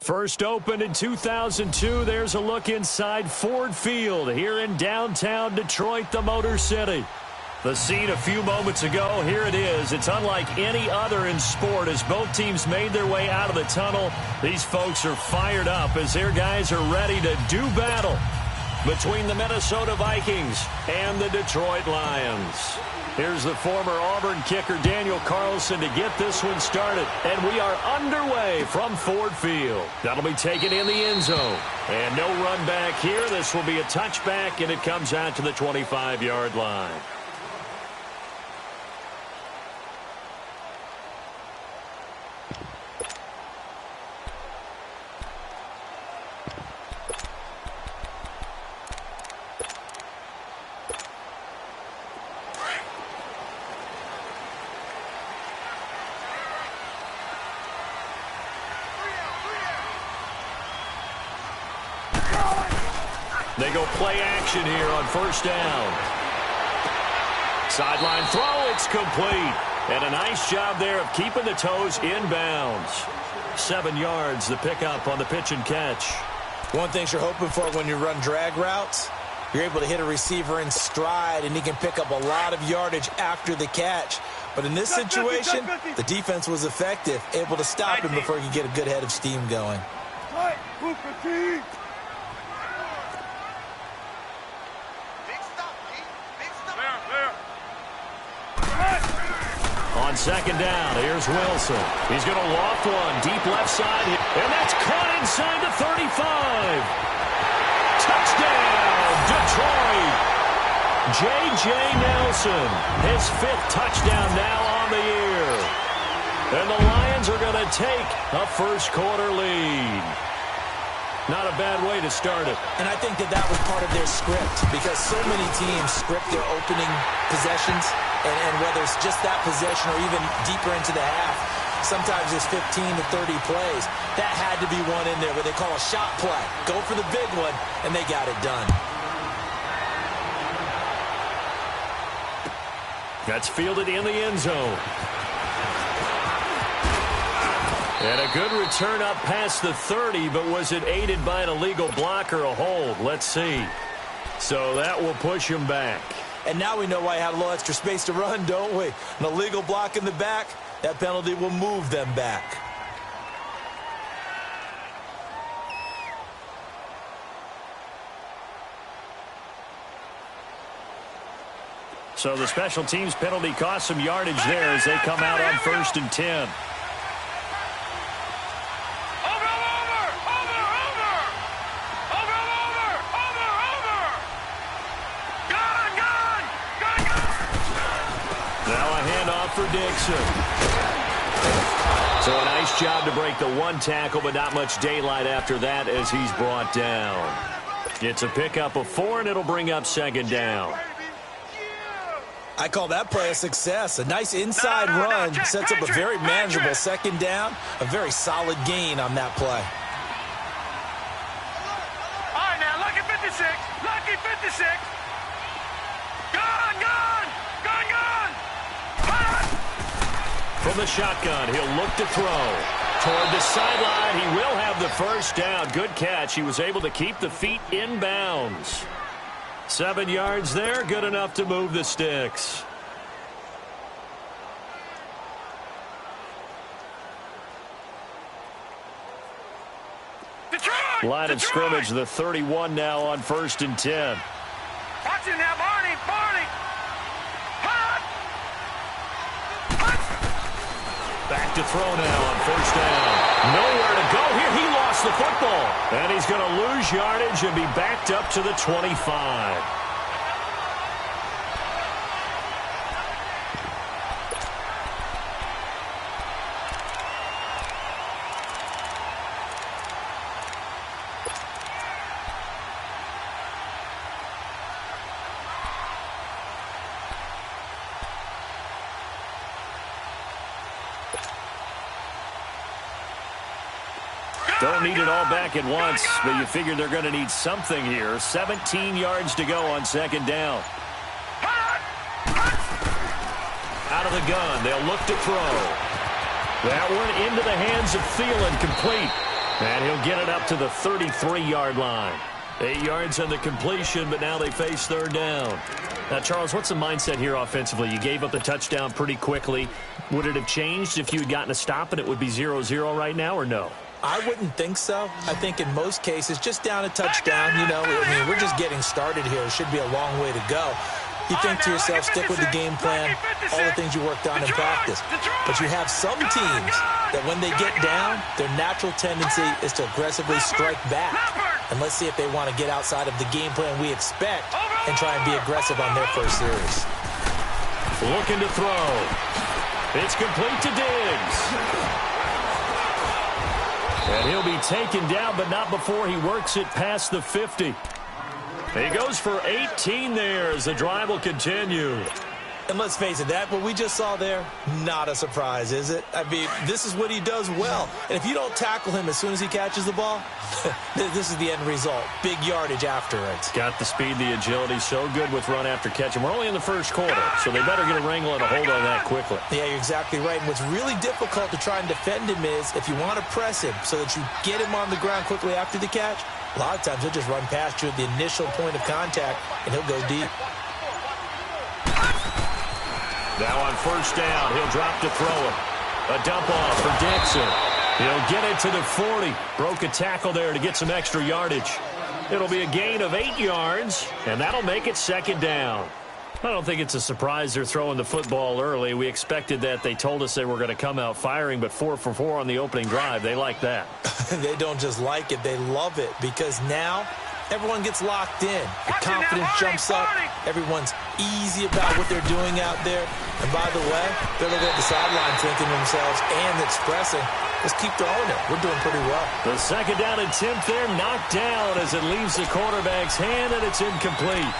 First opened in 2002, there's a look inside Ford Field here in downtown Detroit, the Motor City. The scene a few moments ago, here it is. It's unlike any other in sport as both teams made their way out of the tunnel. These folks are fired up as their guys are ready to do battle between the Minnesota Vikings and the Detroit Lions. Here's the former Auburn kicker Daniel Carlson to get this one started. And we are underway from Ford Field. That'll be taken in the end zone. And no run back here. This will be a touchback, and it comes out to the 25-yard line. They go play action here on first down. Sideline throw, it's complete. And a nice job there of keeping the toes inbounds. 7 yards, the pickup on the pitch and catch. One thing you're hoping for when you run drag routes, you're able to hit a receiver in stride, and he can pick up a lot of yardage after the catch. But in this situation, the defense was effective, able to stop him before he could get a good head of steam going. On second down, here's Wilson. He's going to loft one, deep left side, and that's caught inside the 35. Touchdown, Detroit. J.J. Nelson, his 5th touchdown now on the year. And the Lions are going to take a first-quarter lead. Not a bad way to start it. And I think that was part of their script, because so many teams script their opening possessions, and whether it's just that possession or even deeper into the half, sometimes it's 15 to 30 plays. That had to be one in there where they call a shot play. Go for the big one, and they got it done. That's fielded in the end zone. And a good return up past the 30, but was it aided by an illegal block or a hold? Let's see. So that will push him back. And now we know why he had a little extra space to run, don't we? An illegal block in the back, that penalty will move them back. So the special teams penalty cost some yardage there as they come out on 1st and 10. For Dixon. So a nice job to break the one tackle, but not much daylight after that as he's brought down. It's a pickup of 4, and it'll bring up second down. I call that play a success. A nice inside run sets up a very manageable second down. A very solid gain on that play. All right, now, lucky 56. Lucky 56. Gone, gone. Gone, gone. From the shotgun, he'll look to throw. Toward the sideline, he will have the first down. Good catch. He was able to keep the feet in bounds. 7 yards there, good enough to move the sticks. Detroit! Line of scrimmage, the 31 now on 1st and 10. Watch it now, Barney. Barney. Back to throw now on 1st down. Nowhere to go here. He lost the football. And he's going to lose yardage and be backed up to the 25. Don't need it all back at once, but you figure they're going to need something here. 17 yards to go on second down. Out of the gun, they'll look to throw. That one into the hands of Thielen, complete. And he'll get it up to the 33-yard line. 8 yards on the completion, but now they face third down. Now, Charles, what's the mindset here offensively? You gave up the touchdown pretty quickly. Would it have changed if you had gotten a stop and it would be 0-0 right now, or no? I wouldn't think so. I think in most cases, just down a touchdown, you know, I mean, we're just getting started here. It should be a long way to go. You think to yourself, stick with the game plan, all the things you worked on in practice. But you have some teams that when they get down, their natural tendency is to aggressively strike back. And let's see if they want to get outside of the game plan we expect and try and be aggressive on their first series. Looking to throw. It's complete to Diggs. And he'll be taken down, but not before he works it past the 50. He goes for 18 there as the drive will continue. And let's face it, that what we just saw there, not a surprise, is it? I mean, this is what he does well. And if you don't tackle him as soon as he catches the ball, this is the end result. Big yardage after it. Got the speed, the agility, so good with run after catch. And we're only in the first quarter, so they better get a wrangle and a hold on that quickly. Yeah, you're exactly right. And what's really difficult to try and defend him is if you want to press him so that you get him on the ground quickly after the catch, a lot of times he'll just run past you at the initial point of contact, and he'll go deep. Now on first down, he'll drop to throw it. A dump off for Dixon. He'll get it to the 40. Broke a tackle there to get some extra yardage. It'll be a gain of 8 yards, and that'll make it second down. I don't think it's a surprise they're throwing the football early. We expected that. They told us they were going to come out firing, but 4 for 4 on the opening drive. They like that. They don't just like it. They love it because now everyone gets locked in. The confidence jumps up. Everyone's easy about what they're doing out there. And by the way, they're looking at the sideline thinking to themselves and expressing, let's keep throwing it. We're doing pretty well. The second down attempt there knocked down as it leaves the quarterback's hand, and it's incomplete.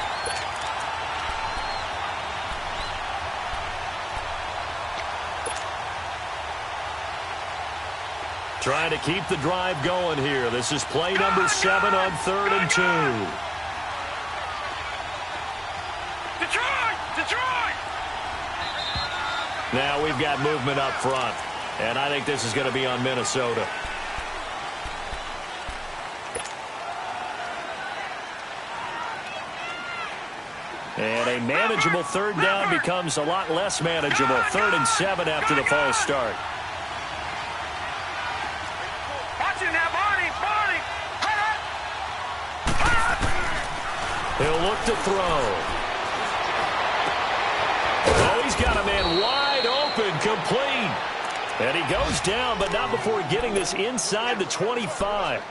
Trying to keep the drive going here. This is play number 7 on 3rd and 2. Detroit! Now we've got movement up front, and I think this is going to be on Minnesota. And a manageable third down becomes a lot less manageable. 3rd and 7 after the false start. He'll look to throw. Oh, he's got a man wide open, complete. And he goes down, but not before getting this inside the 25.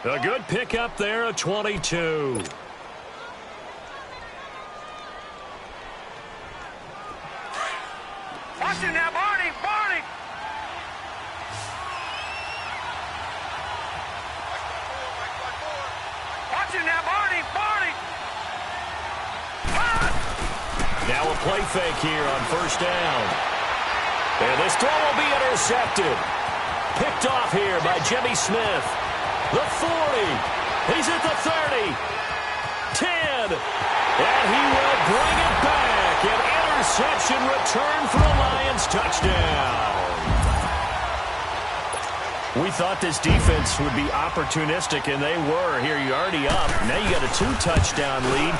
A good pickup there, a 22. Watching now, Barney! Watching now, Barney! Now a play fake here on first down. And this throw will be intercepted. Picked off here by Jimmy Smith. The 40. He's at the 30. 10. And he will bring it back. An interception return for a Lions touchdown. We thought this defense would be opportunistic, and they were. Here, you're already up. Now you got a 2-touchdown lead.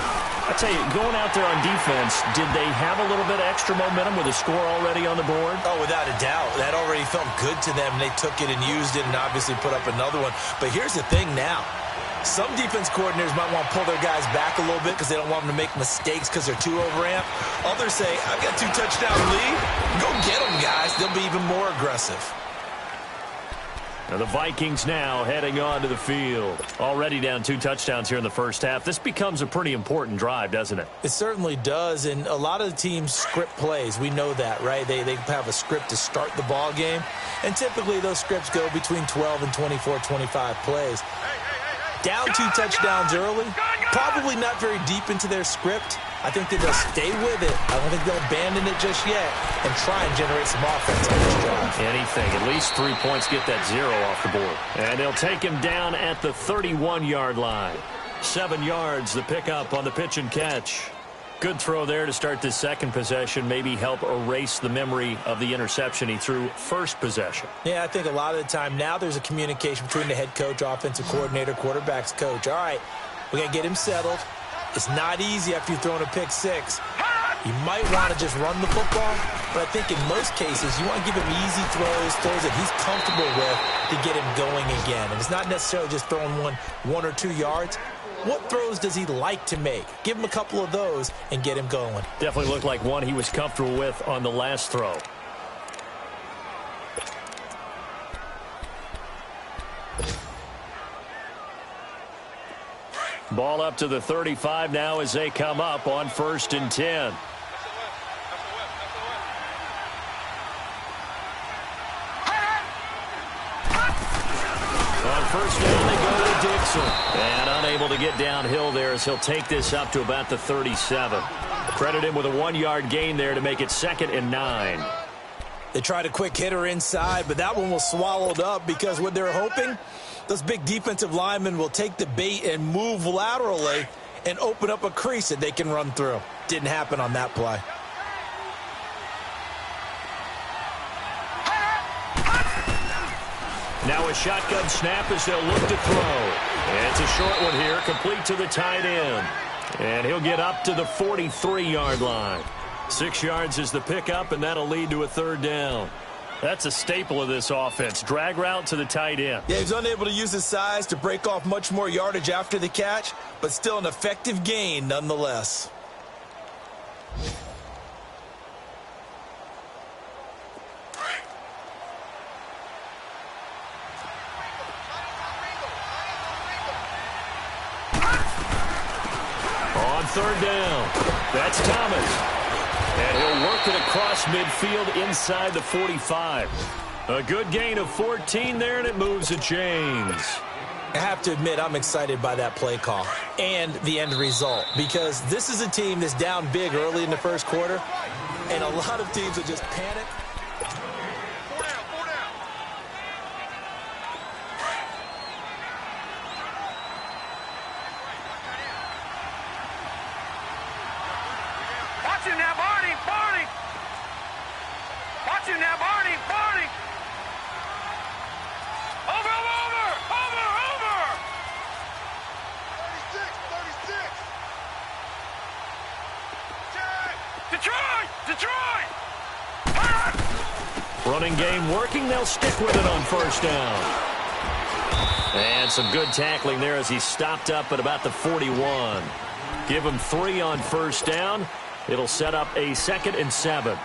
I tell you, going out there on defense, did they have a little bit of extra momentum with a score already on the board? Oh, without a doubt. That already felt good to them. They took it and used it and obviously put up another one. But here's the thing now. Some defense coordinators might want to pull their guys back a little bit because they don't want them to make mistakes because they're too overamped. Others say, I've got 2-touchdown lead. Go get them, guys. They'll be even more aggressive. Now the Vikings now heading on to the field. Already down 2 touchdowns here in the first half. This becomes a pretty important drive, doesn't it? It certainly does, and a lot of the teams script plays. We know that, right? They have a script to start the ball game, and typically those scripts go between 12 and 24, 25 plays. Down 2 touchdowns early, probably not very deep into their script. I think that they'll stay with it. I don't think they'll abandon it just yet and try and generate some offense on this drive. Anything. At least 3 points, get that 0 off the board. And they'll take him down at the 31-yard line. 7 yards, the pickup on the pitch and catch. Good throw there to start this second possession, maybe help erase the memory of the interception he threw first possession. Yeah, I think a lot of the time now there's a communication between the head coach, offensive coordinator, quarterback's coach. All right, we're going to get him settled. It's not easy after you've thrown a pick six. You might want to just run the football, but I think in most cases you want to give him easy throws that he's comfortable with to get him going again. And it's not necessarily just throwing one or 2 yards. What throws does he like to make? Give him a couple of those and get him going. Definitely looked like one he was comfortable with on the last throw. Ball up to the 35 now as they come up on 1st and 10. On first down, they go to Dixon. And unable to get downhill there as he'll take this up to about the 37. Credit him with a 1-yard gain there to make it 2nd and 9. They tried a quick hitter inside, but that one was swallowed up because what they're hoping, those big defensive linemen will take the bait and move laterally and open up a crease that they can run through. Didn't happen on that play. Now a shotgun snap as they'll look to throw. And it's a short one here, complete to the tight end. And he'll get up to the 43-yard line. 6 yards is the pickup, and that'll lead to a 3rd down. That's a staple of this offense. Drag route to the tight end. Yeah, he's unable to use his size to break off much more yardage after the catch, but still an effective gain nonetheless. On 3rd down, that's Thomas. And he'll work it across midfield inside the 45. A good gain of 14 there, and it moves the chains. I have to admit, I'm excited by that play call and the end result because this is a team that's down big early in the first quarter, and a lot of teams will just panic. Running game working. They'll stick with it on 1st down. And some good tackling there as he stopped up at about the 41. Give him 3 on 1st down. It'll set up a 2nd and 7.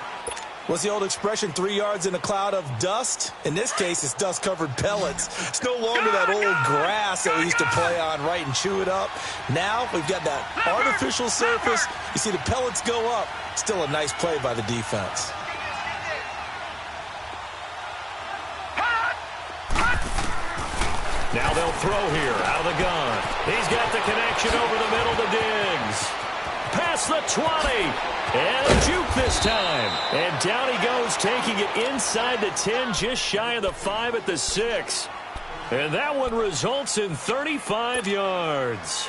What's the old expression, 3 yards in a cloud of dust? In this case, it's dust-covered pellets. It's no longer that old grass that we used to play on, right, and chew it up. Now we've got that artificial surface. You see the pellets go up. Still a nice play by the defense. Now they'll throw here out of the gun. He's got the connection over the middle to Diggs. Past the 20. And a juke this time. And down he goes, taking it inside the 10, just shy of the 5 at the 6. And that one results in 35 yards.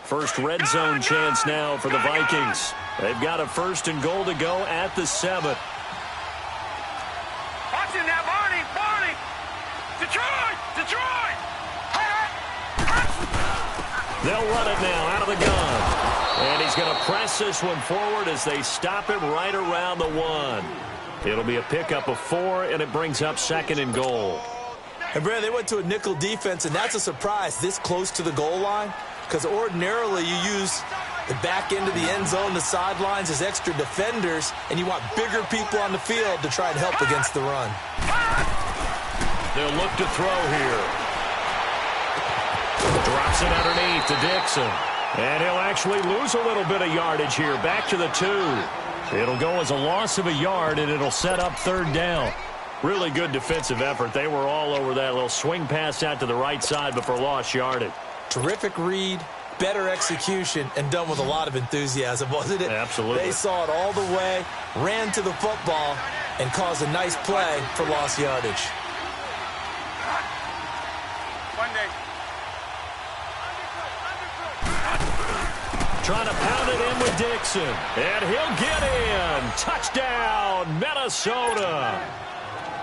First red zone chance now for the Vikings. They've got a 1st and goal to go at the 7. They'll run it now out of the gun. And he's going to press this one forward as they stop him right around the 1. It'll be a pickup of 4, and it brings up 2nd and goal. And, Brad, they went to a nickel defense, and that's a surprise this close to the goal line because ordinarily you use the back end of the end zone, the sidelines as extra defenders, and you want bigger people on the field to try and help against the run. They'll look to throw here. Drops it underneath to Dixon. And he'll actually lose a little bit of yardage here. Back to the 2. It'll go as a loss of a yard, and it'll set up 3rd down. Really good defensive effort. They were all over that little swing pass out to the right side before lost yardage. Terrific read, better execution, and done with a lot of enthusiasm, wasn't it? Absolutely. They saw it all the way, ran to the football, and caused a nice play for lost yardage. Trying to pound it in with Dixon. And he'll get in. Touchdown, Minnesota.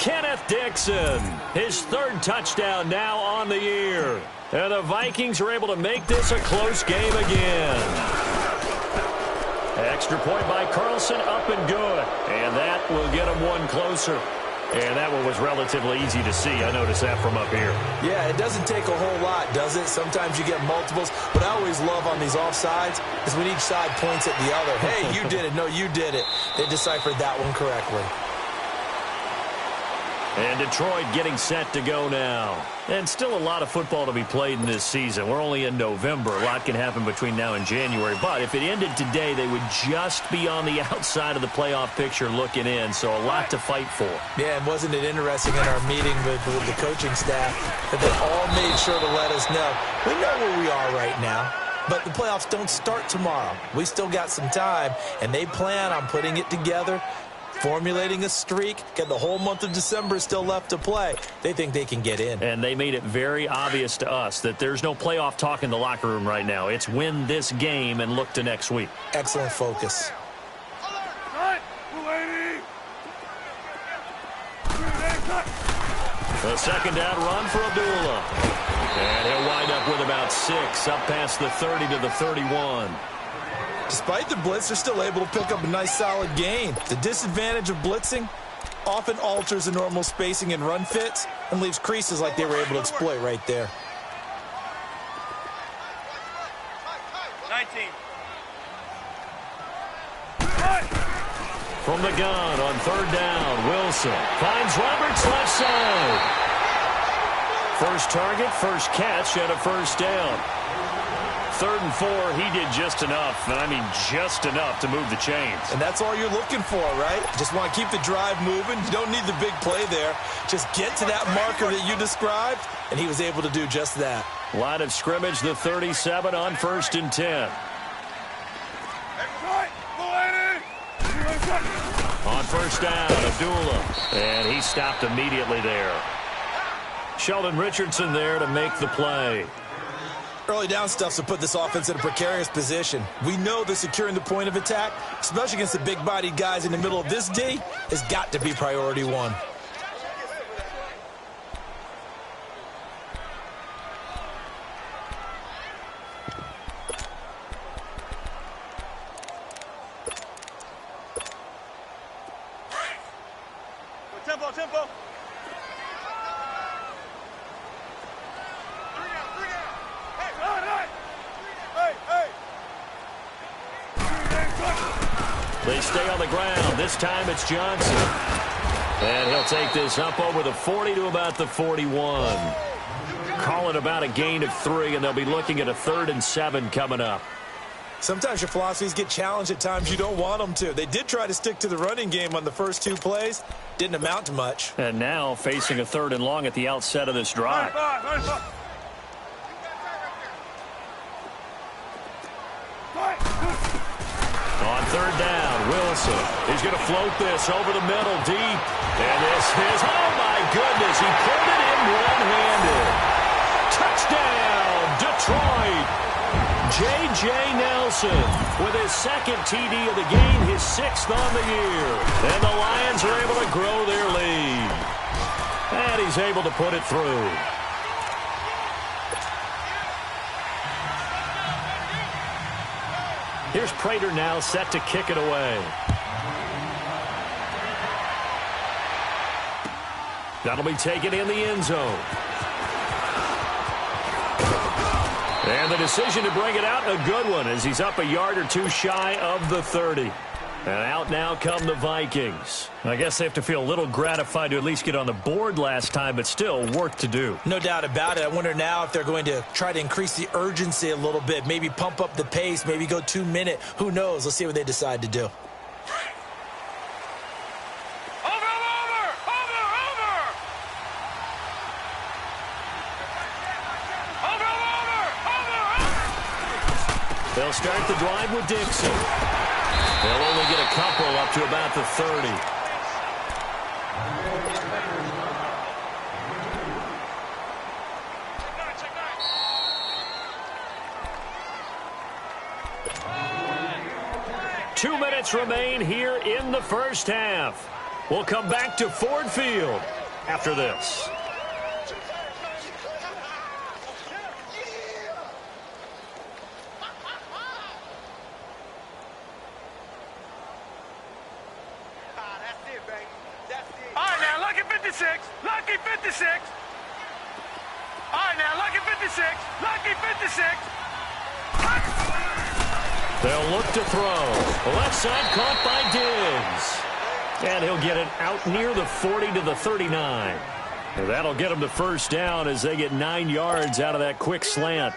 Kenneth Dixon, his third touchdown now on the year. And the Vikings are able to make this a close game again. Extra point by Carlson, up and good. And that will get him one closer. And that one was relatively easy to see. I noticed that from up here. Yeah, it doesn't take a whole lot, does it? Sometimes you get multiples. What I always love on these offsides is when each side points at the other. Hey, you did it. No, you did it. They deciphered that one correctly. And Detroit getting set to go now. And still a lot of football to be played in this season. We're only in November. A lot can happen between now and January. But if it ended today, they would just be on the outside of the playoff picture looking in. So a lot to fight for. Yeah, and wasn't it interesting in our meeting with the coaching staff that they all made sure to let us know, we know where we are right now. But the playoffs don't start tomorrow. We still got some time, and they plan on putting it together, formulating a streak, got the whole month of December still left to play. They think they can get in. And they made it very obvious to us that there's no playoff talk in the locker room right now. It's win this game and look to next week. Excellent focus. A second down run for Abdullah. And he'll wind up with about 6, up past the 30 to the 31. Despite the blitz, they're still able to pick up a nice solid gain. The disadvantage of blitzing often alters the normal spacing and run fits and leaves creases like they were able to exploit right there. 19. From the gun on third down, Wilson finds Roberts left side. First target, first catch, and a first down. 3rd and 4, he did just enough, and I mean just enough to move the chains. And that's all you're looking for, right? Just want to keep the drive moving. You don't need the big play there. Just get to that marker that you described, and he was able to do just that. Line of scrimmage, the 37 on 1st and 10. On first down, Abdullah. And he stopped immediately there. Sheldon Richardson there to make the play. Early down stuff to put this offense in a precarious position. We know that securing the point of attack, especially against the big-bodied guys in the middle of this D, has got to be priority one. Tempo. They stay on the ground. This time it's Johnson. And he'll take this up over the 40 to about the 41. Call it about a gain of 3, and they'll be looking at a 3rd and 7 coming up. Sometimes your philosophies get challenged at times you don't want them to. They did try to stick to the running game on the first 2 plays. Didn't amount to much. And now facing a 3rd and long at the outset of this drive. On 3rd down, Wilson. He's going to float this over the middle deep. And this is, oh my goodness, he pulled it in one-handed. Touchdown, Detroit. J.J. Nelson with his 2nd TD of the game, his 6th on the year. And the Lions are able to grow their lead. And he's able to put it through. Here's Prater now set to kick it away. That'll be taken in the end zone. And the decision to bring it out, a good one, as he's up a yard or 2 shy of the 30. And out now come the Vikings. I guess they have to feel a little gratified to at least get on the board last time, but still work to do. No doubt about it. I wonder now if they're going to try to increase the urgency a little bit, maybe pump up the pace, maybe go 2-minute. Who knows? Let's see what they decide to do. They'll start the drive with Dixon. They'll only get a couple up to about the 30. minutes remain here in the first half. We'll come back to Ford Field after this. All right, now, lucky 56. Lucky 56. All right, now, lucky 56. Lucky 56. They'll look to throw. Left side caught by Diggs. And he'll get it out near the 40 to the 39. And that'll get them the first down as they get 9 yards out of that quick slant.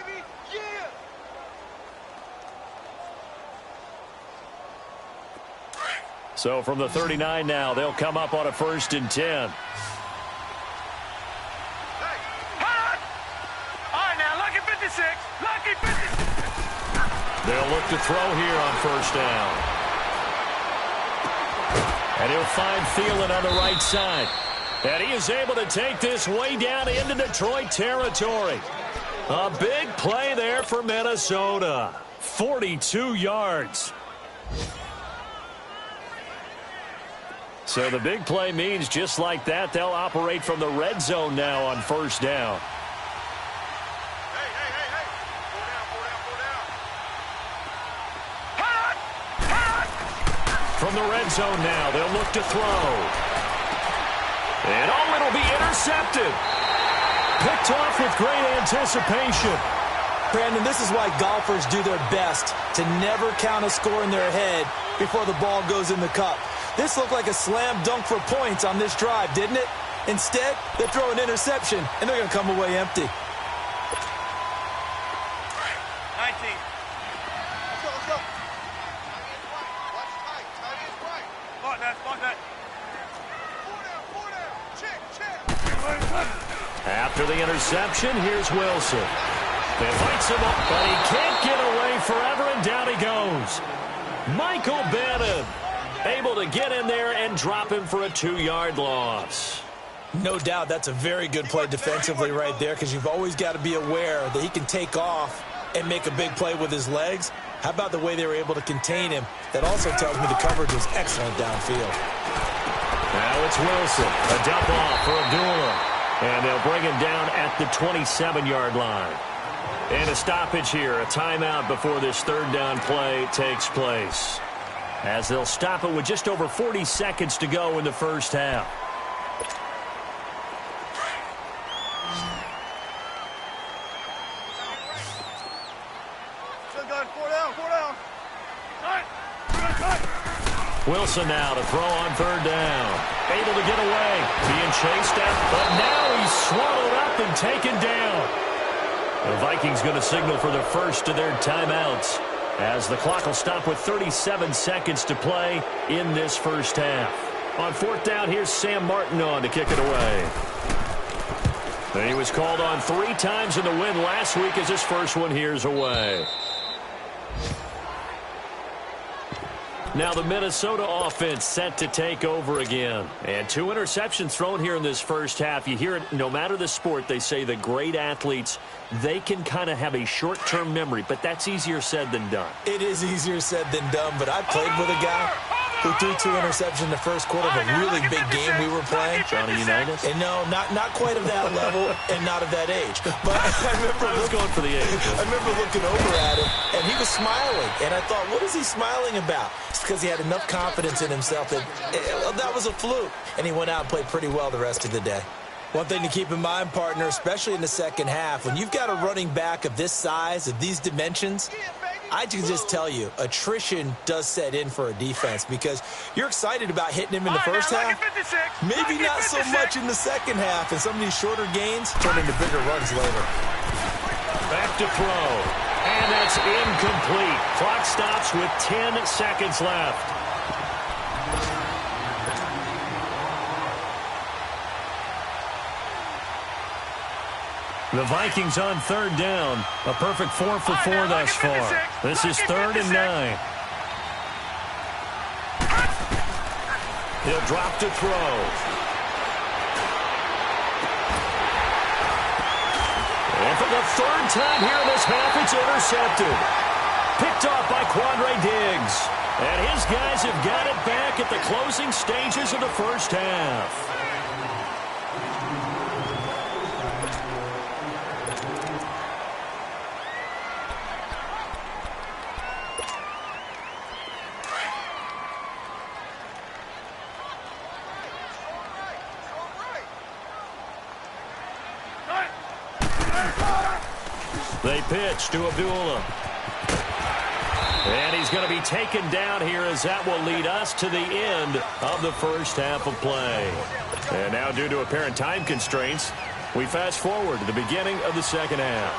So from the 39 now, they'll come up on a 1st and 10. They'll look to throw here on 1st down. And he'll find Thielen on the right side. And he is able to take this way down into Detroit territory. A big play there for Minnesota. 42 yards. So the big play means just like that, they'll operate from the red zone now on 1st down. From the red zone now, they'll look to throw. And it'll be intercepted. Picked off with great anticipation. Brandon, this is why golfers do their best to never count a score in their head before the ball goes in the cup. This looked like a slam dunk for points on this drive, didn't it? Instead, they throw an interception, and they're going to come away empty. 19. Let's go. Watch that. Check. After the interception, here's Wilson. They fights him up, but he can't get away forever, and down he goes. Michael Bannon able to get in there and drop him for a 2-yard loss. No doubt that's a very good play defensively right there, because you've always got to be aware that he can take off and make a big play with his legs. How about the way they were able to contain him? That also tells me the coverage was excellent downfield. Now it's Wilson. A dump off for Abdullah. And they'll bring him down at the 27-yard line. And a stoppage here, a timeout before this 3rd down play takes place, as they'll stop it with just over 40 seconds to go in the first half. Wilson now to throw on 3rd down. Able to get away. Being chased out, but now he's swallowed up and taken down. The Vikings going to signal for the first of their timeouts, as the clock will stop with 37 seconds to play in this first half. On 4th down, here's Sam Martin on to kick it away. He was called on 3 times in the win last week, as his first one here's away. Now the Minnesota offense set to take over again. And 2 interceptions thrown here in this first half. You hear it, no matter the sport, they say the great athletes, they can kind of have a short-term memory, but that's easier said than done. It is easier said than done, but I played with a guy who threw 2 interceptions in the first quarter of a really big game we were playing. Johnny Unitas? And no, not quite of that level and not of that age. But I was going for the age. I remember looking over at him, and he was smiling. And I thought, what is he smiling about? It's because he had enough confidence in himself that that was a fluke. And he went out and played pretty well the rest of the day. One thing to keep in mind, partner, especially in the second half, when you've got a running back of this size, of these dimensions, I can just tell you, attrition does set in for a defense, because you're excited about hitting him in the first half. Maybe not so much in the second half, and some of these shorter gains turn into bigger runs later. Back to throw. And that's incomplete. Clock stops with 10 seconds left. The Vikings on 3rd down. A perfect 4 for 4 thus far. This is 3rd and 9. He'll drop to throw. And for the 3rd time here in this half, it's intercepted. Picked off by Quandre Diggs. And his guys have got it back at the closing stages of the first half. They pitch to Abdullah. And he's going to be taken down here as that will lead us to the end of the first half of play. And now, due to apparent time constraints, we fast forward to the beginning of the second half.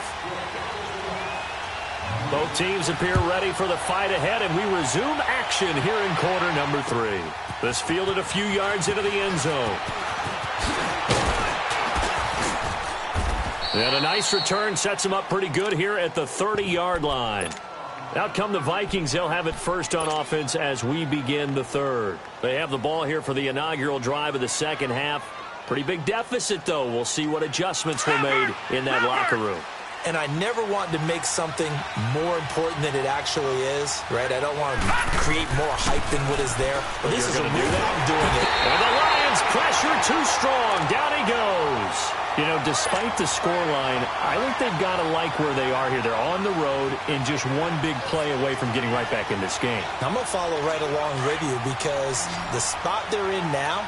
Both teams appear ready for the fight ahead, and we resume action here in quarter number 3. This fielded a few yards into the end zone. And a nice return sets him up pretty good here at the 30-yard line. Out come the Vikings. They'll have it first on offense as we begin the third. They have the ball here for the inaugural drive of the second half. Pretty big deficit, though. We'll see what adjustments were made in that locker room. And I never want to make something more important than it actually is, right? I don't want to create more hype than what is there. But this is a real way I'm doing it. And the Lions pressure too strong. Down he goes. You know, despite the scoreline, I think they've got to like where they are here. They're on the road and just one big play away from getting right back in this game. I'm going to follow right along with you because the spot they're in now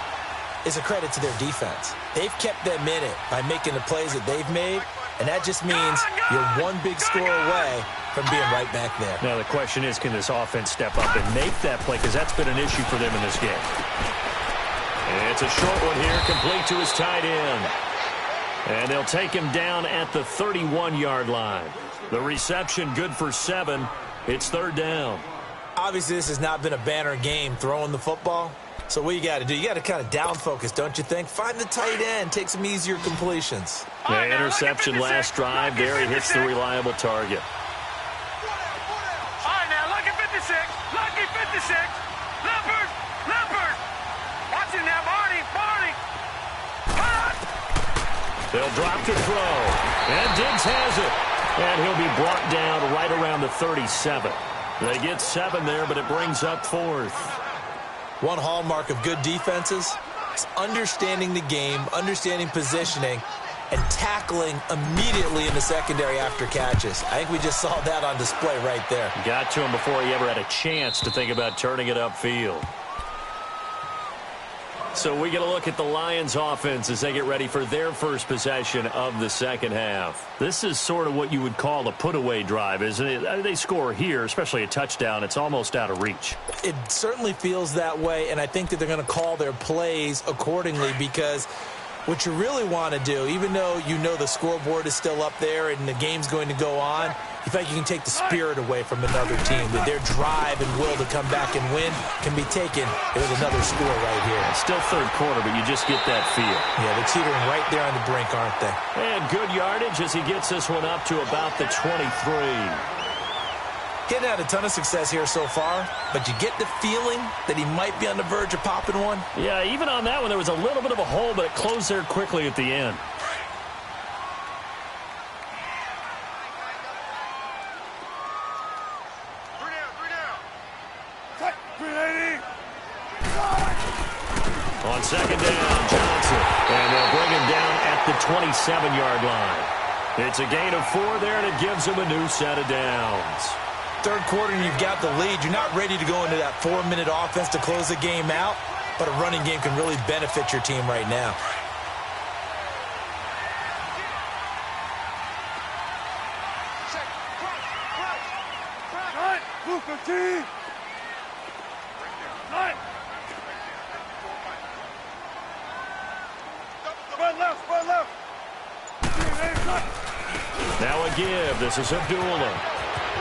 is a credit to their defense. They've kept them in it by making the plays that they've made, and that just means you're one big score away from being right back there. Now the question is, can this offense step up and make that play? Because that's been an issue for them in this game. And it's a short one here, complete to his tight end. And they'll take him down at the 31-yard line. The reception good for 7. It's third down. Obviously, this has not been a banner game throwing the football. So what you got to do, you got to kind of down focus, don't you think? Find the tight end, take some easier completions. The interception last drive there. He hits the reliable target. All right, now, lucky 56. Lucky 56. Leopard. Leopard. Watch him now, Barney. Barney. They'll drop to throw. And Diggs has it. And he'll be brought down right around the 37. They get 7 there, but it brings up 4th. One hallmark of good defenses is understanding the game, understanding positioning, and tackling immediately in the secondary after catches. I think we just saw that on display right there. Got to him before he ever had a chance to think about turning it upfield. So we get a look at the Lions offense as they get ready for their first possession of the second half. This is sort of what you would call a put-away drive, isn't it? They score here, especially a touchdown. It's almost out of reach. It certainly feels that way, and I think that they're going to call their plays accordingly because what you really want to do, even though you know the scoreboard is still up there and the game's going to go on, you think you can take the spirit away from another team, that their drive and will to come back and win can be taken with another score right here. It's still third quarter, but you just get that feel. Yeah, they're teetering right there on the brink, aren't they? And good yardage as he gets this one up to about the 23. Getting had a ton of success here so far, but you get the feeling that he might be on the verge of popping one. Yeah, even on that one, there was a little bit of a hole, but it closed there quickly at the end. On second down, Johnson. And they'll bring him down at the 27-yard line. It's a gain of 4 there, and it gives him a new set of downs. Third quarter, and you've got the lead. You're not ready to go into that 4-minute offense to close the game out, but a running game can really benefit your team right now. Move 15. Spread left. Now a give. This is Abdullah.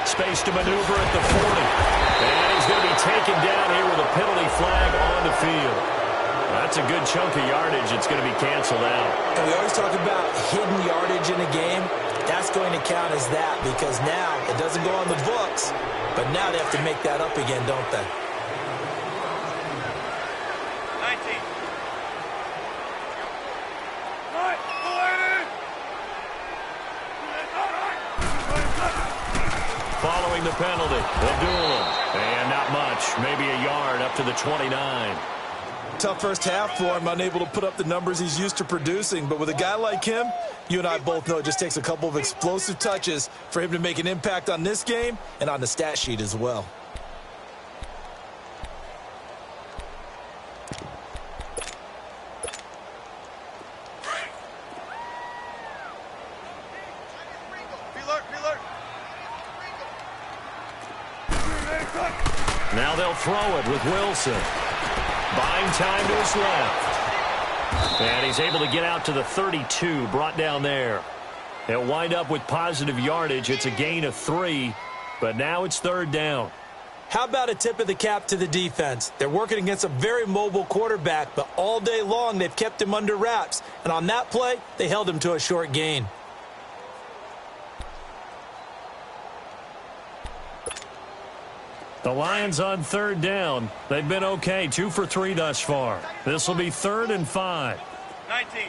Space to maneuver at the 40. And he's going to be taken down here with a penalty flag on the field. That's a good chunk of yardage. It's going to be canceled out. And we always talk about hidden yardage in a game. That's going to count as that because now it doesn't go on the books, but now they have to make that up again, don't they? 19. Following the penalty, Abdullah. And not much, maybe a yard up to the 29. Tough first half for him, unable to put up the numbers he's used to producing. But with a guy like him, you and I both know it just takes a couple of explosive touches for him to make an impact on this game and on the stat sheet as well. Now they'll throw it with Wilson. Buying time to his left. And he's able to get out to the 32, brought down there. They'll wind up with positive yardage. It's a gain of 3, but now it's third down. How about a tip of the cap to the defense? They're working against a very mobile quarterback, but all day long they've kept him under wraps. And on that play, they held him to a short gain. The Lions on third down. They've been okay, 2 for 3 thus far. This will be 3rd and 5. 19.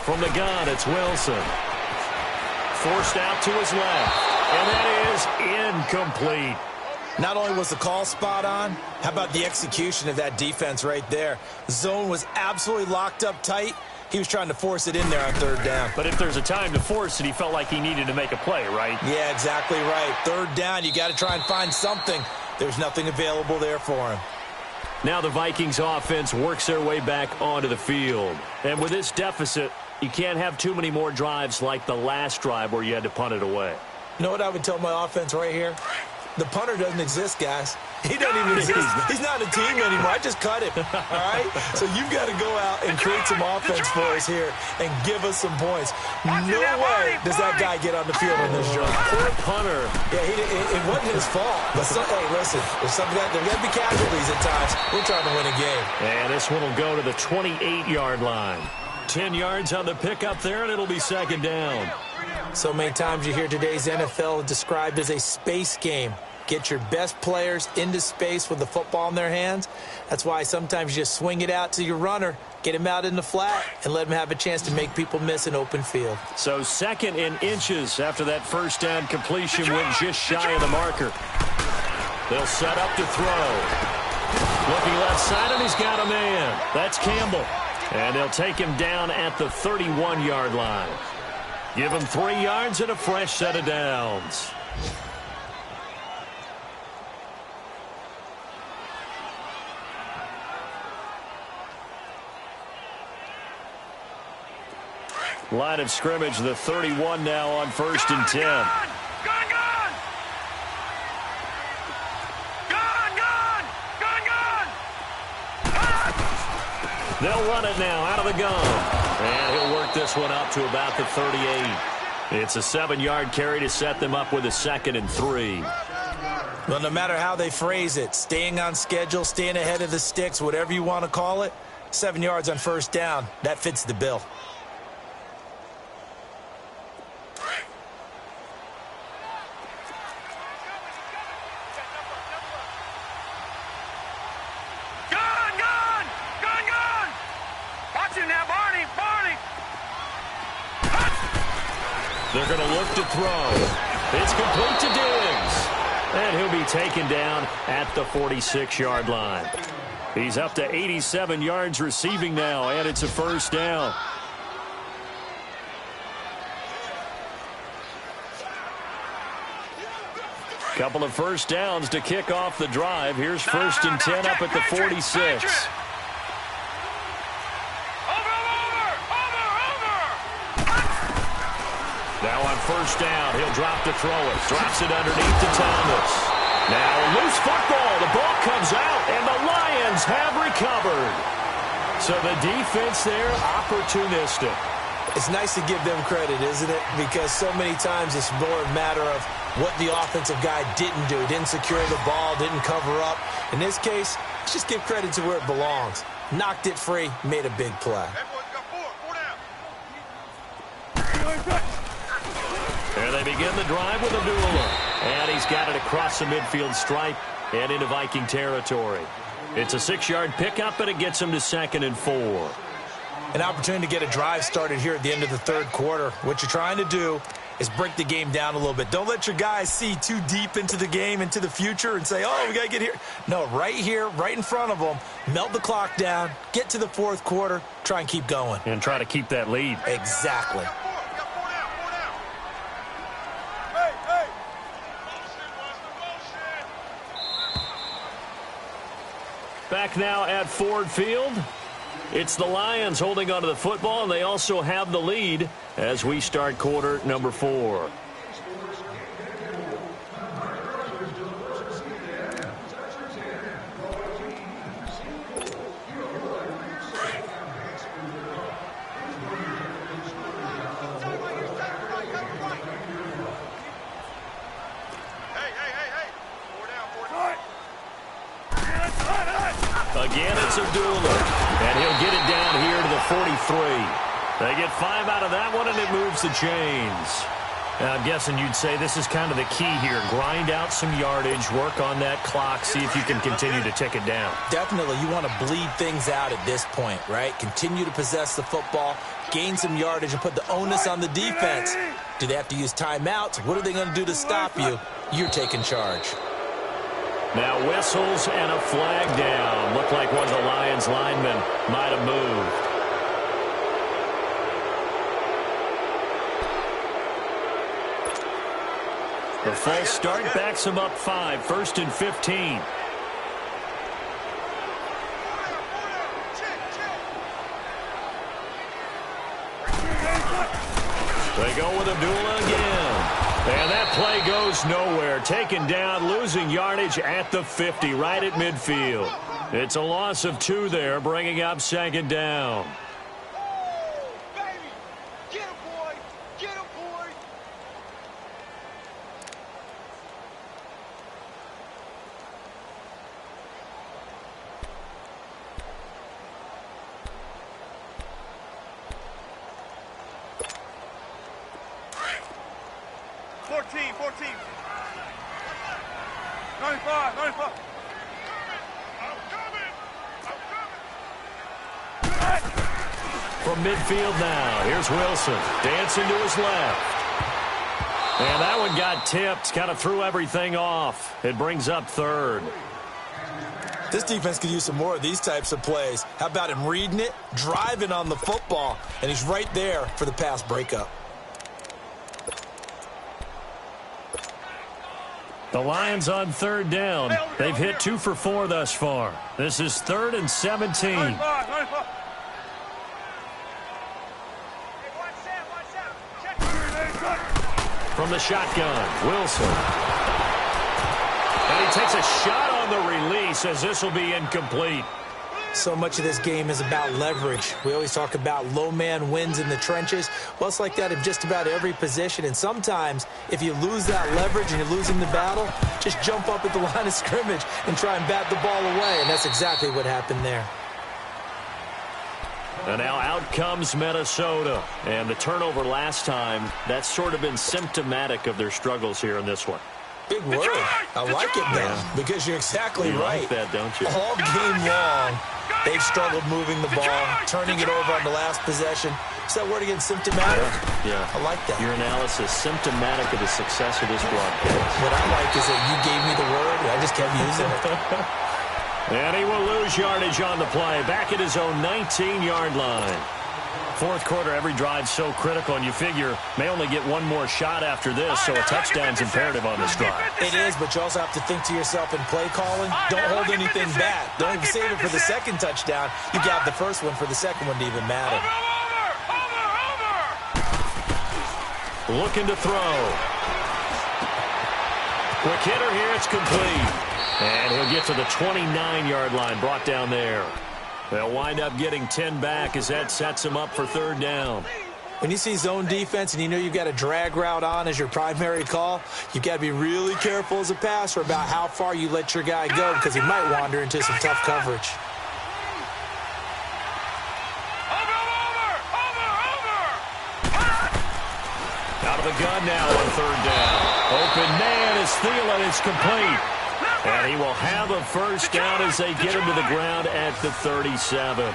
From the gun, it's Wilson. Forced out to his left. And that is incomplete. Not only was the call spot on, how about the execution of that defense right there? Zone was absolutely locked up tight. He was trying to force it in there on third down. But if there's a time to force it, he felt like he needed to make a play, right? Yeah, exactly right. Third down, you got to try and find something. There's nothing available there for him. Now the Vikings offense works their way back onto the field. And with this deficit, you can't have too many more drives like the last drive where you had to punt it away. You know what I would tell my offense right here? The punter doesn't exist, guys. He doesn't even exist. He's not a team anymore. I just cut him, all right? So you've got to go out and create some offense for us here and give us some points. No way does that guy get on the field on this drive. Poor punter. Yeah, it wasn't his fault. But hey, listen, there's going to be casualties at times. We're trying to win a game. And this one will go to the 28-yard line. 10 yards on the pickup there, and it'll be second down. So many times you hear today's NFL described as a space game. Get your best players into space with the football in their hands. That's why sometimes you just swing it out to your runner, get him out in the flat, and let him have a chance to make people miss an open field. So 2nd and inches after that first down completion went just shy of the marker. They'll set up to throw. Looking left side, and he's got a man. That's Campbell. And they'll take him down at the 31-yard line. Give him 3 yards and a fresh set of downs. Line of scrimmage, the 31 now on 1st and 10. Gun! They'll run it now out of the gun. And he'll work this one up to about the 38. It's a 7-yard carry to set them up with a 2nd and 3. Well, no matter how they phrase it, staying on schedule, staying ahead of the sticks, whatever you want to call it, 7 yards on first down, that fits the bill. They're going to look to throw. It's complete to Diggs. And he'll be taken down at the 46-yard line. He's up to 87 yards receiving now, and it's a first down. Couple of first downs to kick off the drive. Here's 1st and 10 up at the 46. Now on first down, he'll drop to throw it. Drops it underneath to Thomas. Now a loose football. The ball comes out, and the Lions have recovered. So the defense there, opportunistic. It's nice to give them credit, isn't it? Because so many times it's more a matter of what the offensive guy didn't do. Didn't secure the ball, didn't cover up. In this case, let's just give credit to where it belongs. Knocked it free, made a big play. There they begin the drive with a duel. And he's got it across the midfield stripe and into Viking territory. It's a 6-yard pickup, and it gets him to 2nd and 4. an opportunity to get a drive started here at the end of the third quarter. What you're trying to do is break the game down a little bit. Don't let your guys see too deep into the game, into the future, and say, oh, we got to get here. No, right here, right in front of them, melt the clock down, get to the fourth quarter, try and keep going. And try to keep that lead. Exactly. Back now at Ford Field. It's the Lions holding onto the football, and they also have the lead as we start quarter number 4. Again, it's Abdullah, and he'll get it down here to the 43. They get 5 out of that one, and it moves the chains. Now, I'm guessing you'd say this is kind of the key here. Grind out some yardage, work on that clock, see if you can continue to tick it down. Definitely, you want to bleed things out at this point, right? Continue to possess the football, gain some yardage, and put the onus on the defense. Do they have to use timeouts? What are they going to do to stop you? You're taking charge. Now whistles and a flag down. Looked like one of the Lions linemen might have moved. The false start backs him up 5, 1st and 15. They go with Abdullah again. And that play goes nowhere. Taken down, losing yardage at the 50, right at midfield. It's a loss of 2 there, bringing up 2nd down. From midfield now, here's Wilson, dancing to his left. And that one got tipped, kind of threw everything off. It brings up 3rd. This defense could use some more of these types of plays. How about him reading it, driving on the football, and he's right there for the pass breakup. The Lions on 3rd down. They've hit 2 for 4 thus far. This is 3rd and 17. From the shotgun, Wilson. And he takes a shot on the release as this will be incomplete. So much of this game is about leverage. We always talk about low man wins in the trenches. Well, it's like that in just about every position. And sometimes, if you lose that leverage and you're losing the battle, just jump up at the line of scrimmage and try and bat the ball away. And that's exactly what happened there. And now out comes Minnesota. And the turnover last time, that's sort of been symptomatic of their struggles here in this one. Big word. I like it, man, because you're exactly right. You like that, don't you? All game long, they've struggled moving the ball, turning it over on the last possession. Is that word again, symptomatic? Yeah. I like that. Your analysis, symptomatic of the success of this broadcast. What I like is that you gave me the word, and I just kept using it. And he will lose yardage on the play, back at his own 19-yard line. Fourth quarter, every drive so critical, and you figure may only get one more shot after this, so a touchdown's imperative on this drive. It is, but you also have to think to yourself in play calling, don't hold anything back. Don't even save it for the second touchdown. You got the first one for the second one to even matter. Looking to throw. Quick hitter here, it's complete. And he'll get to the 29-yard line, brought down there. They'll wind up getting 10 back as that sets him up for 3rd down. When you see zone defense and you know you've got a drag route on as your primary call, you've got to be really careful as a passer about how far you let your guy go because he might wander into some tough coverage. Out of the gun now on 3rd down. Open man is Thielen. It's complete. And he will have a first down as they get him to the ground at the 37.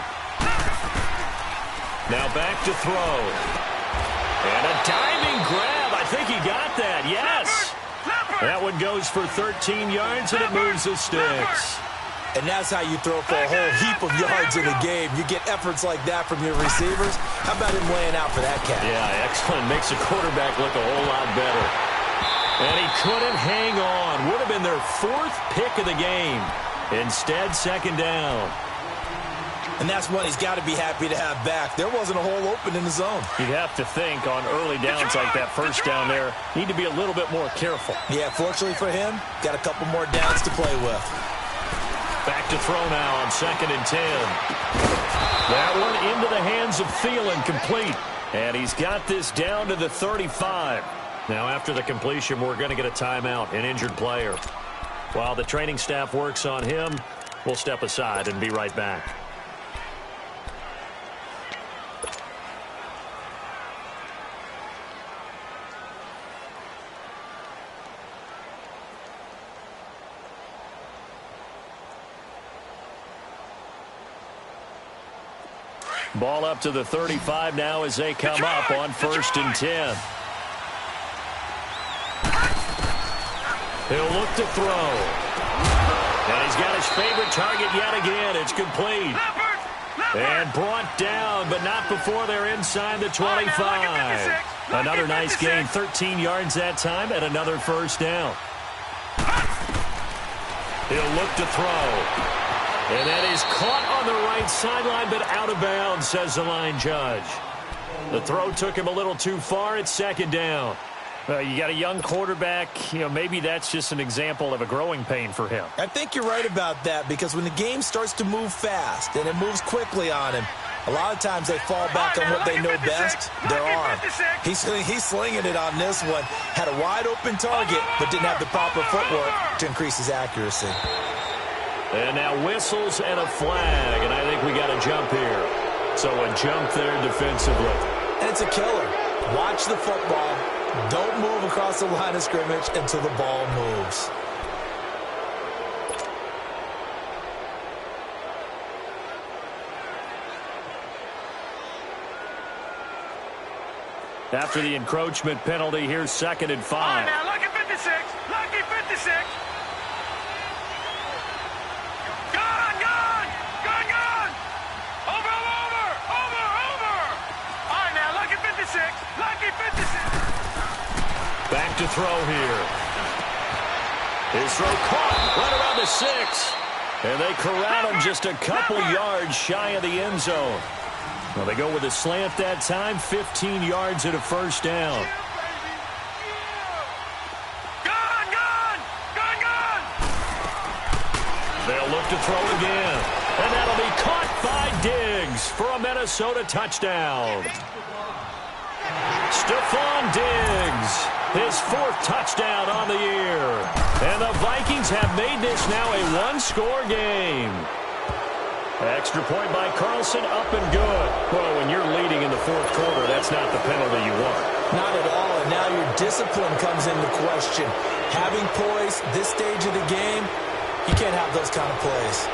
Now back to throw. And a diving grab. I think he got that. Yes. That one goes for 13 yards, and it moves the sticks. And that's how you throw for a whole heap of yards in a game. You get efforts like that from your receivers. How about him laying out for that catch? Yeah, excellent. Makes the quarterback look a whole lot better. And he couldn't hang on. Would have been their 4th pick of the game. Instead, second down. And that's one he's got to be happy to have back. There wasn't a hole open in the zone. You'd have to think on early downs like that first down there, need to be a little bit more careful. Yeah, fortunately for him, got a couple more downs to play with. Back to throw now on 2nd and 10. That one into the hands of Thielen, complete. And he's got this down to the 35. Now after the completion, we're going to get a timeout, an injured player. While the training staff works on him, we'll step aside and be right back. Ball up to the 35 now as they come up on 1st and 10. He'll look to throw. And he's got his favorite target yet again. It's complete. And brought down, but not before they're inside the 25. Another nice gain, 13 yards that time, and another first down. He'll look to throw. And that is caught on the right sideline, but out of bounds, says the line judge. The throw took him a little too far. It's second down. You got a young quarterback. Maybe that's just an example of a growing pain for him. I think you're right about that, because when the game starts to move fast and it moves quickly on him, a lot of times they fall back on what they know best, their arm. He's slinging it on this one. Had a wide-open target, but didn't have the proper footwork to increase his accuracy. And now whistles and a flag, and I think we got a jump here. So a jump there defensively. And it's a killer. Watch the football. Don't move across the line of scrimmage until the ball moves. After the encroachment penalty, here's 2nd and 5. All right, now, lucky 56. Lucky 56. Back to throw here. His throw caught right around the 6. And they corral him just a couple yards shy of the end zone. Well, they go with a slant that time, 15 yards and a first down. They'll look to throw again. And that'll be caught by Diggs for a Minnesota touchdown. Stephon Diggs, his 4th touchdown on the year. And the Vikings have made this now a one-score game. Extra point by Carlson, up and good. Well, when you're leading in the 4th quarter, that's not the penalty you want. Not at all, and now your discipline comes into question. Having poise this stage of the game, you can't have those kind of plays.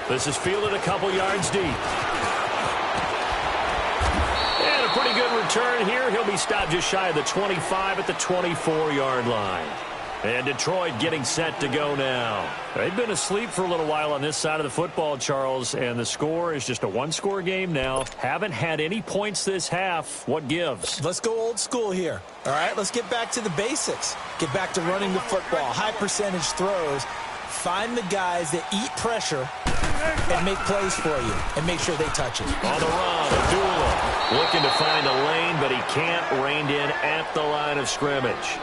This is fielded a couple yards deep. And a pretty good return here. He'll be stopped just shy of the 25 at the 24-yard line. And Detroit getting set to go now. They've been asleep for a little while on this side of the football, Charles, and the score is just a one-score game now. Haven't had any points this half. What gives? Let's go old school here. All right, let's get back to the basics. Get back to running the football, high percentage throws. Find the guys that eat pressure and make plays for you and make sure they touch it. On the run, Abdullah looking to find a lane, but he can't. Reined in at the line of scrimmage.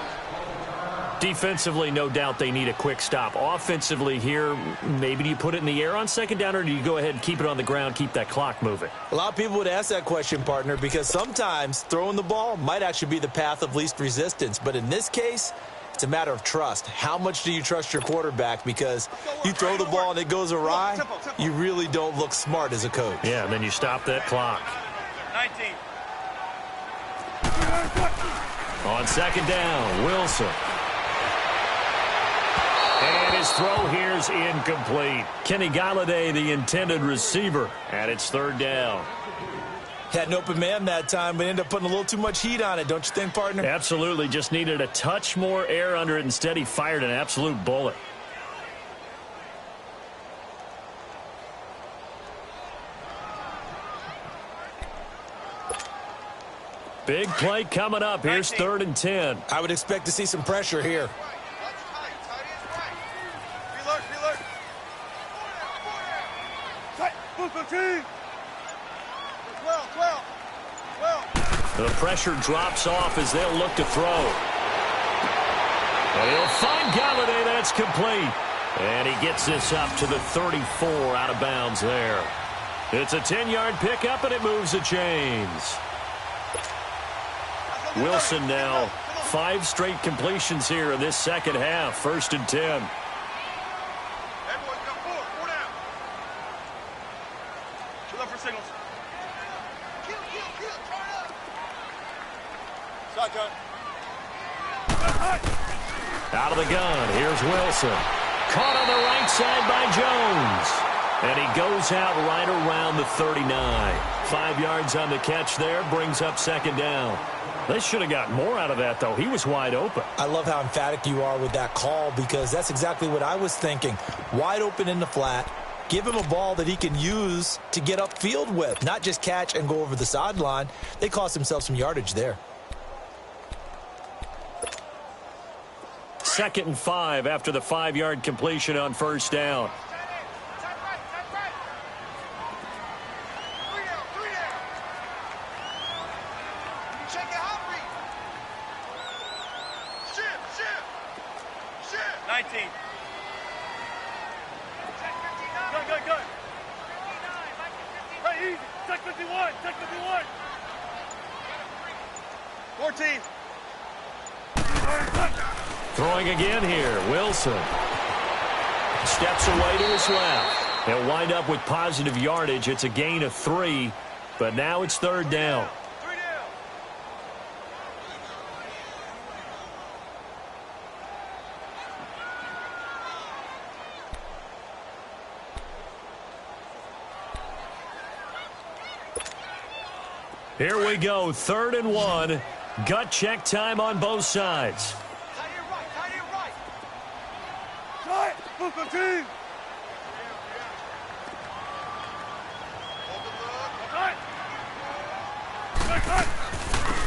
Defensively, no doubt they need a quick stop. Offensively here, maybe do you put it in the air on second down, or do you go ahead and keep it on the ground, keep that clock moving? A lot of people would ask that question, partner, because sometimes throwing the ball might actually be the path of least resistance. But in this case, it's a matter of trust. How much do you trust your quarterback? Because you throw the ball and it goes awry, you really don't look smart as a coach. Yeah, and then you stop that clock. 19. On second down, Wilson. And his throw here's incomplete. Kenny Galladay, the intended receiver, and it's third down. Had an open man that time, but ended up putting a little too much heat on it, don't you think, partner? Absolutely. Just needed a touch more air under it. Instead, he fired an absolute bullet. Big play coming up. Here's 3rd and 10. I would expect to see some pressure here. The pressure drops off as they'll look to throw. And he'll find Galladay. That's complete. And he gets this up to the 34 out of bounds there. It's a 10-yard pickup, and it moves the chains. Wilson now 5 straight completions here in this second half. 1st and 10. Out of the gun, here's Wilson. Caught on the right side by Jones. And he goes out right around the 39. 5 yards on the catch there, brings up 2nd down. They should have gotten more out of that, though. He was wide open. I love how emphatic you are with that call, because that's exactly what I was thinking. Wide open in the flat. Give him a ball that he can use to get upfield with, not just catch and go over the sideline. They cost themselves some yardage there. 2nd and 5 after the 5-yard completion on 1st down. Throwing again here, Wilson. Steps away to his left. He'll wind up with positive yardage. It's a gain of 3, but now it's 3rd down. Here we go, 3rd and 1. Gut check time on both sides.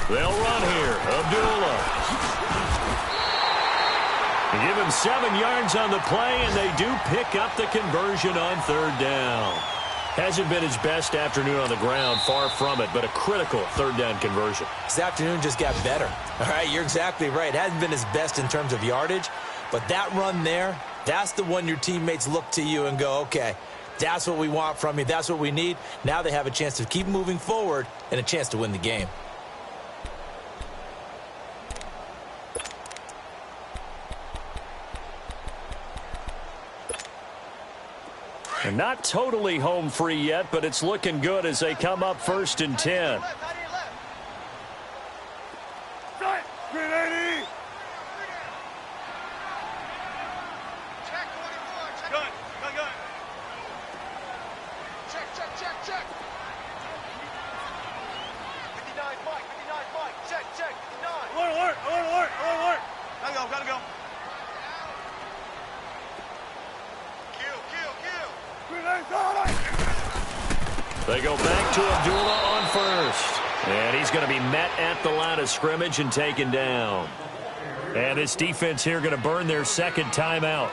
They'll run here. Abdullah. They give him 7 yards on the play, and they do pick up the conversion on 3rd down. Hasn't been his best afternoon on the ground, far from it, but a critical 3rd down conversion. His afternoon just got better. All right, you're exactly right. It hasn't been his best in terms of yardage, but that run there, that's the one your teammates look to you and go, okay, that's what we want from you. That's what we need. Now they have a chance to keep moving forward and a chance to win the game. And not totally home free yet, but it's looking good as they come up 1st and 10. They go back to Abdullah on 1st. And he's going to be met at the line of scrimmage and taken down. And this defense here going to burn their 2nd timeout.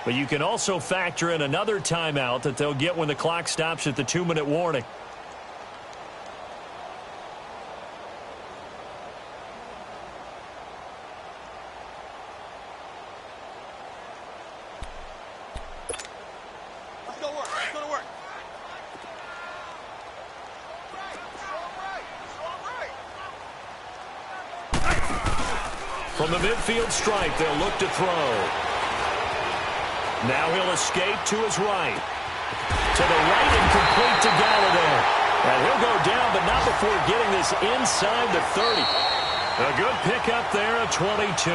But you can also factor in another timeout that they'll get when the clock stops at the 2-minute warning. From the midfield stripe, they'll look to throw. Now he'll escape to his right. To the right and complete to Galladay. And he'll go down, but not before getting this inside the 30. A good pickup there, a 22.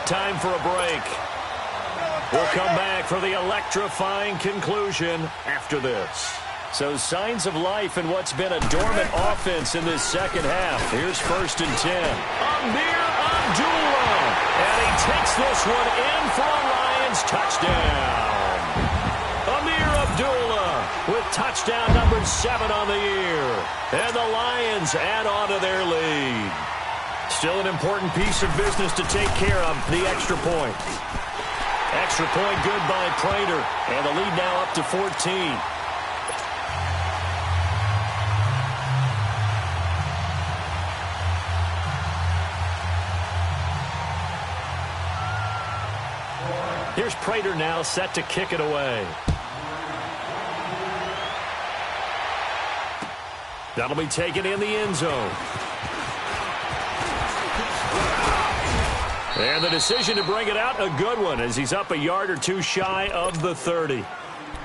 Time for a break. We'll come back for the electrifying conclusion after this. So signs of life in what's been a dormant offense in this second half. Here's 1st and 10. Amir Abdullah. And he takes this one in for a Lions touchdown. Amir Abdullah with touchdown number 7 on the year. And the Lions add on to their lead. Still an important piece of business to take care of, the extra point. Extra point good by Prater. And the lead now up to 14. Here's Prater now set to kick it away. That'll be taken in the end zone. And the decision to bring it out, a good one, as he's up a yard or two shy of the 30.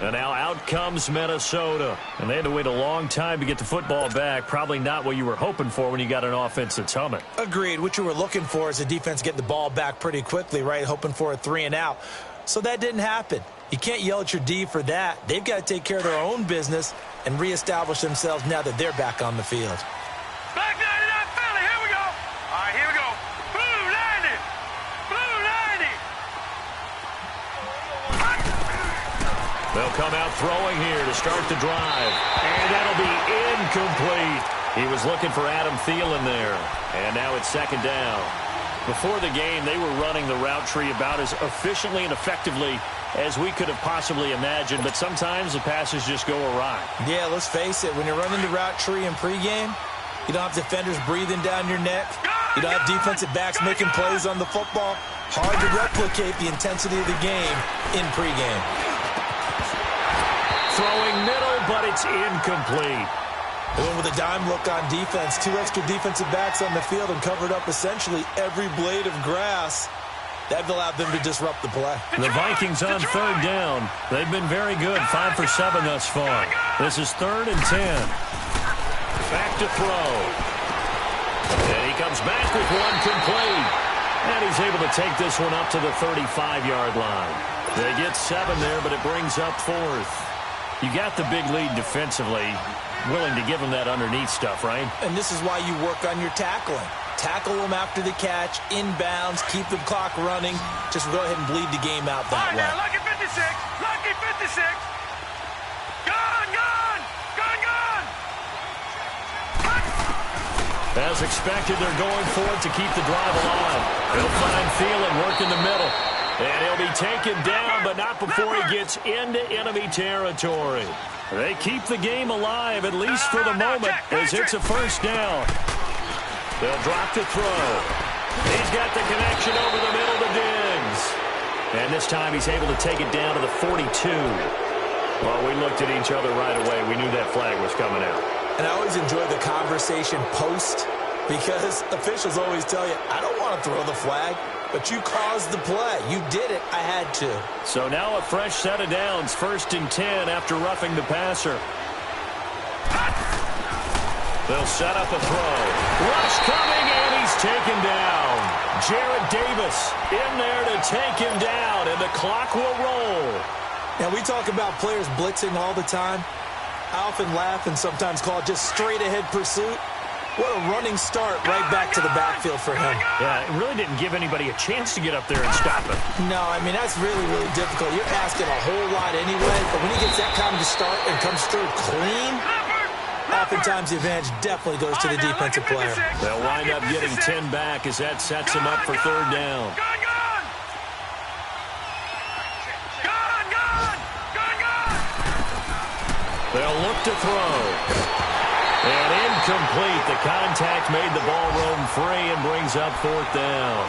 And now out comes Minnesota. And they had to wait a long time to get the football back. Probably not what you were hoping for when you got an offense that's humming. Agreed. What you were looking for is the defense getting the ball back pretty quickly, right? Hoping for a 3 and out. So that didn't happen. You can't yell at your D for that. They've got to take care of their own business and reestablish themselves now that they're back on the field. Back 99 Philly, here we go. All right, here we go. Blue 90. Blue 90. They'll come out throwing here to start the drive. And that'll be incomplete. He was looking for Adam Thielen there. And now it's 2nd down. Before the game, they were running the route tree about as efficiently and effectively as we could have possibly imagined, but sometimes the passes just go awry. Yeah, let's face it. When you're running the route tree in pregame, you don't have defenders breathing down your neck. You don't have defensive backs making plays on the football. Hard to replicate the intensity of the game in pregame. Throwing middle, but it's incomplete. They went with a dime look on defense. 2 extra defensive backs on the field and covered up essentially every blade of grass. That allowed them to disrupt the play. The Vikings on 3rd down. They've been very good, 5 for 7 thus far. This is 3rd and 10. Back to throw. And he comes back with one complete. And he's able to take this one up to the 35-yard line. They get 7 there, but it brings up 4th. You got the big lead defensively. Willing to give them that underneath stuff, right? And this is why you work on your tackling. Tackle them after the catch, inbounds, keep the clock running. Just go ahead and bleed the game out that way. Now, lucky 56, lucky 56. Gone, gone, gone, gone. As expected, they're going for it to keep the drive alive. He'll find Thielen working the middle. And he'll be taken down, but not before he gets into enemy territory. They keep the game alive, at least for the moment, as it's a 1st down. They'll drop to throw. He's got the connection over the middle to Diggs. And this time he's able to take it down to the 42. Well, we looked at each other right away. We knew that flag was coming out. And I always enjoy the conversation post because officials always tell you, I don't want to throw the flag, but you caused the play. You did it. I had to. So now a fresh set of downs, 1st and 10 after roughing the passer. They'll set up a throw. Rush coming, and he's taken down. Jarrett Davis in there to take him down, and the clock will roll. Now, we talk about players blitzing all the time. I often laugh and sometimes call it just straight-ahead pursuit. What a running start right back to the backfield for him. Yeah, it really didn't give anybody a chance to get up there and stop him. No, I mean, that's really, really difficult. You're asking a whole lot anyway, but when he gets that kind of start and comes through clean, oftentimes the advantage definitely goes to the defensive player. They'll wind up getting 10 back as that sets him up for 3rd down. They'll look to throw. And incomplete. The contact made the ball roam free and brings up 4th down.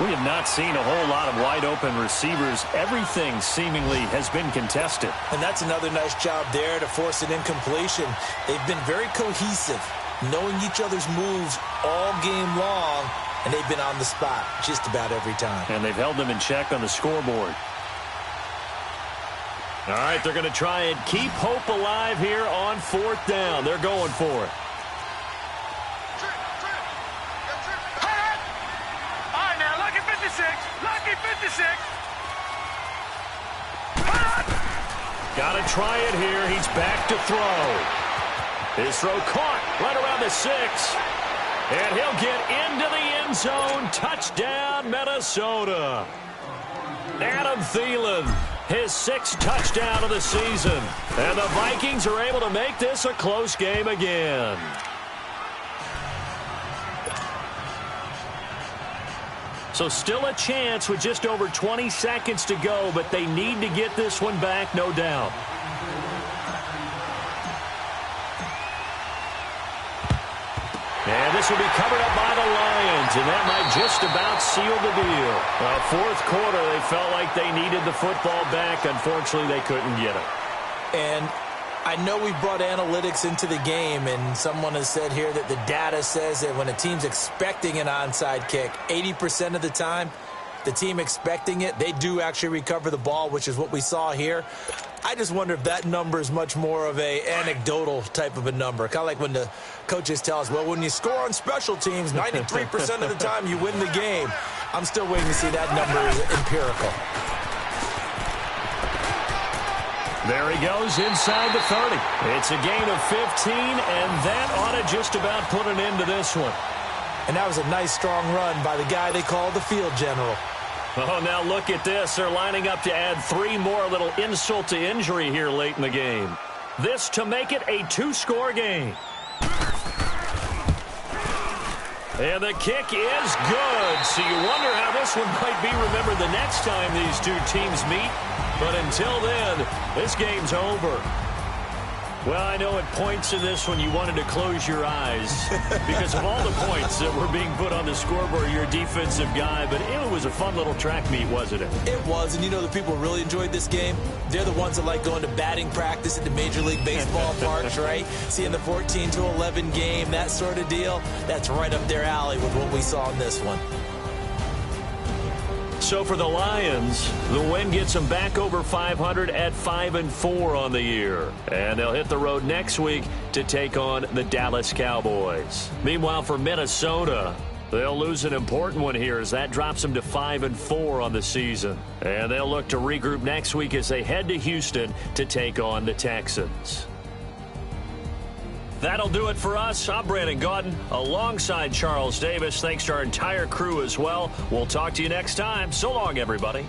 We have not seen a whole lot of wide-open receivers. Everything seemingly has been contested. And that's another nice job there to force an incompletion. They've been very cohesive, knowing each other's moves all game long, and they've been on the spot just about every time. And they've held them in check on the scoreboard. All right, they're going to try and keep hope alive here on 4th down. They're going for it. All right, now, lucky 56. Got to try it here. He's back to throw. His throw caught right around the 6. And he'll get into the end zone. Touchdown, Minnesota. Adam Thielen, his 6th touchdown of the season. And the Vikings are able to make this a close game again. So still a chance with just over 20 seconds to go, but they need to get this one back, no doubt. And this will be covered up by the Lions, and that might just about seal the deal. Well, 4th quarter, they felt like they needed the football back. Unfortunately, they couldn't get it. And I know we brought analytics into the game, and someone has said here that the data says that when a team's expecting an onside kick, 80% of the time, the team expecting it, they do actually recover the ball, which is what we saw here. I just wonder if that number is much more of a anecdotal type of a number. Kind of like when the coaches tell us, well, when you score on special teams, 93% of the time you win the game. I'm still waiting to see that number is empirical. There he goes inside the 30. It's a gain of 15, and that ought to just about put an end to this one. And that was a nice, strong run by the guy they call the field general. Oh, now look at this. They're lining up to add 3 more, little insult to injury here late in the game. This to make it a 2-score game. And the kick is good. So you wonder how this one might be remembered the next time these two teams meet. But until then, this game's over. Well, I know at points in this one you wanted to close your eyes because of all the points that were being put on the scoreboard. You're a defensive guy, but it was a fun little track meet, wasn't it? It was, and you know the people really enjoyed this game? They're the ones that like going to batting practice at the Major League Baseball parks, right? Seeing the 14-11 game, that sort of deal. That's right up their alley with what we saw in this one. So for the Lions, the win gets them back over 500 at 5-4 on the year. And they'll hit the road next week to take on the Dallas Cowboys. Meanwhile, for Minnesota, they'll lose an important one here as that drops them to 5-4 on the season. And they'll look to regroup next week as they head to Houston to take on the Texans. That'll do it for us. I'm Brandon Gaudin alongside Charles Davis. Thanks to our entire crew as well. We'll talk to you next time. So long, everybody.